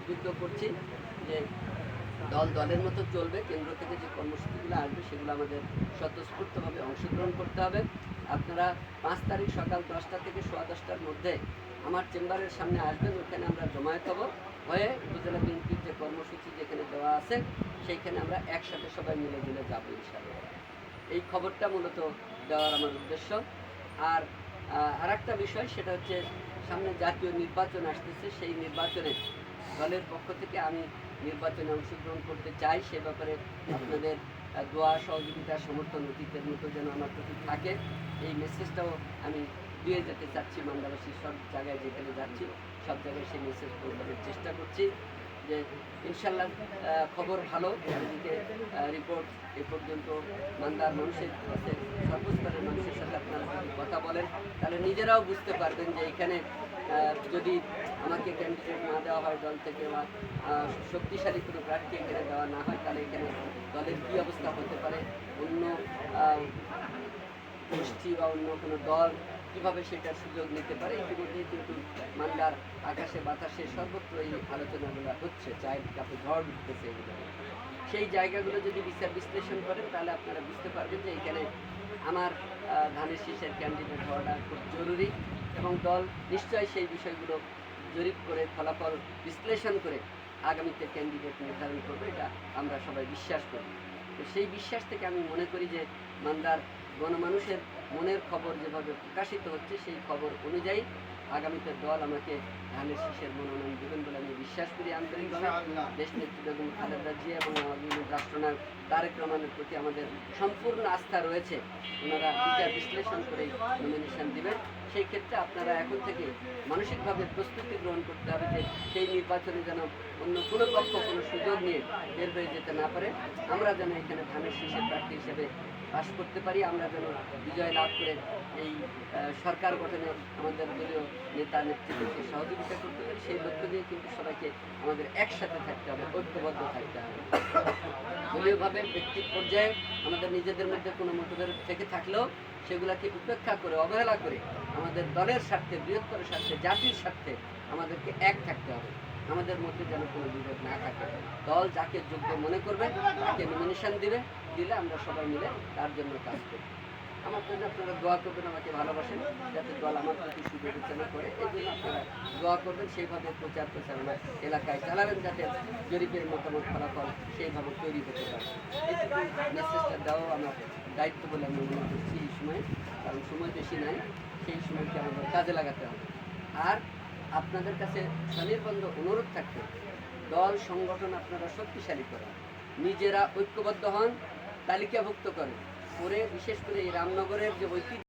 উদ্বুদ্ধ করছি যে দল দলের মতো চলবে, কেন্দ্র থেকে যে কর্মসূচিগুলো আসবে সেগুলো আমাদের স্বতঃস্ফূর্তভাবে অংশগ্রহণ করতে হবে। আপনারা 5 তারিখ সকাল 10টা থেকে 10:15টার মধ্যে আমার চেম্বারের সামনে আসবেন, ওখানে আমরা জমায়েত হব, হয়ে উপজেলা বিএনপির যে কর্মসূচি যেখানে দেওয়া আছে সেইখানে আমরা একসাথে সবাই মিলে মিলে যাবো ইনশাআল্লাহ। এই খবরটা মূলত দেওয়ার আমার উদ্দেশ্য। আর আরেকটা বিষয়, সেটা হচ্ছে সামনে জাতীয় নির্বাচন আসতেছে, সেই নির্বাচনে দলের পক্ষ থেকে আমি নির্বাচনে অংশগ্রহণ করতে চাই। সে ব্যাপারে আপনাদের দোয়া, সহযোগিতা, সমর্থন অতীতের মতো যেন আমার প্রতি থাকে, এই মেসেজটাও আমি দিয়ে যেতে চাচ্ছি। মান্দাবাসীর সব জায়গায় যেখানে যাচ্ছি সব জায়গায় সেই মেসেজ পৌঁছানোর চেষ্টা করছি যে ইনশাল্লাহ খবর ভালো। এদিকে রিপোর্ট এ পর্যন্ত মান্দার মানুষের কাছে, সর্বস্তরের মানুষের সাথে আপনারা যদি কথা বলেন তাহলে নিজেরাও বুঝতে পারবেন যে এখানে যদি আমাকে ক্যান্ডিডেট না দেওয়া হয় দল থেকে, বা শক্তিশালী কোনো প্রার্থী এখানে দেওয়া না হয়, তাহলে এখানে দলের কী অবস্থা হতে পারে, অন্য গোষ্ঠী বা অন্য কোনো দল কীভাবে সেটার সুযোগ নিতে পারে। ইতিমধ্যেই কিন্তু মান্দার আকাশে বাতাসে সর্বত্র এই আলোচনাগুলো হচ্ছে, চায়ের কাপে ঝড় উঠতেছে এগুলো। সেই জায়গাগুলো যদি বিচার বিশ্লেষণ করেন তাহলে আপনারা বুঝতে পারবেন যে এখানে আমার ধানের শীষের ক্যান্ডিডেট হওয়াটা খুব জরুরি, এবং দল নিশ্চয়ই সেই বিষয়গুলো জরিপ করে ফলাফল বিশ্লেষণ করে আগামীতে ক্যান্ডিডেট নির্ধারণ করবে, এটা আমরা সবাই বিশ্বাস করি। তো সেই বিশ্বাস থেকে আমি মনে করি যে মান্দার গণমানুষের মনের খবর যেভাবে প্রকাশিত হচ্ছে সেই খবর অনুযায়ী আগামীতে দল আমাকে ধানের শীষের মনোনয়ন দেবেন বলে আমি বিশ্বাস করি আন্তরিকভাবে। দেশনেত্রী বেগম খালেদা জিয়া এবং আমাদের রাষ্ট্রনায়ক তারেক রহমানের প্রতি আমাদের সম্পূর্ণ আস্থা রয়েছে। ওনারা বিচার বিশ্লেষণ করে নমিনেশন দিবেন। সেই ক্ষেত্রে আপনারা এখন থেকে মানসিকভাবে প্রস্তুতি গ্রহণ করতে হবে যে সেই নির্বাচনে যেন অন্য কোনো পক্ষ কোনো সুযোগ নিয়ে বের হয়ে যেতে না পারে। আমরা যেন এখানে ধানের শীষের প্রার্থী হিসেবে পাশ করতে পারি, আমরা যেন বিজয় লাভ করে এই সরকার গঠনে আমাদের দলীয় নেতা নেতৃত্বকে সহযোগিতা করতে পারি। সেই লক্ষ্য দিয়ে কিন্তু সবাইকে আমাদের একসাথে থাকতে হবে, ঐক্যবদ্ধ থাকতে হবে। দলীয়ভাবে ব্যক্তি পর্যায়ে আমাদের নিজেদের মধ্যে কোনো মতভেদ থেকে থাকলেও সেগুলোকে উপেক্ষা করে, অবহেলা করে আমাদের দলের স্বার্থে, বৃহত্তর স্বার্থে, জাতির স্বার্থে আমাদেরকে এক থাকতে হবে। আমাদের মধ্যে যেন কোনো বিভেদ না থাকে। দল যাকে যোগ্য মনে করবে তাকে নমিনেশন দিলে আমরা সবাই মিলে তার জন্য কাজ করব। আমার জন্য আপনারা দোয়া করবেন, আমাকে ভালোবাসেন, যাতে দল আমার প্রতি সুবিবেচনা করে। এই জন্য আপনারা দোয়া করবেন, সেইভাবে প্রচারণা এলাকায় চালাবেন, যাতে জরিপের মতামত ফলাফল সেইভাবে তৈরি হতে পারে। এইটুকু মেসেজটা দেওয়া আমার দায়িত্ব বলে আমি মনে করছি এই সময়, কারণ সময় বেশি নাই, সেই সময়কে আমাদের কাজে লাগাতে হবে। আর আপনাদের কাছে স্বনির্বন্ধ অনুরোধ থাকবে, দল সংগঠন আপনারা শক্তিশালী করেন, নিজেরা ঐক্যবদ্ধ হন, তালিকাভুক্ত করেন, করে বিশেষ করে এই রামনগরের যে ঐতিহ্য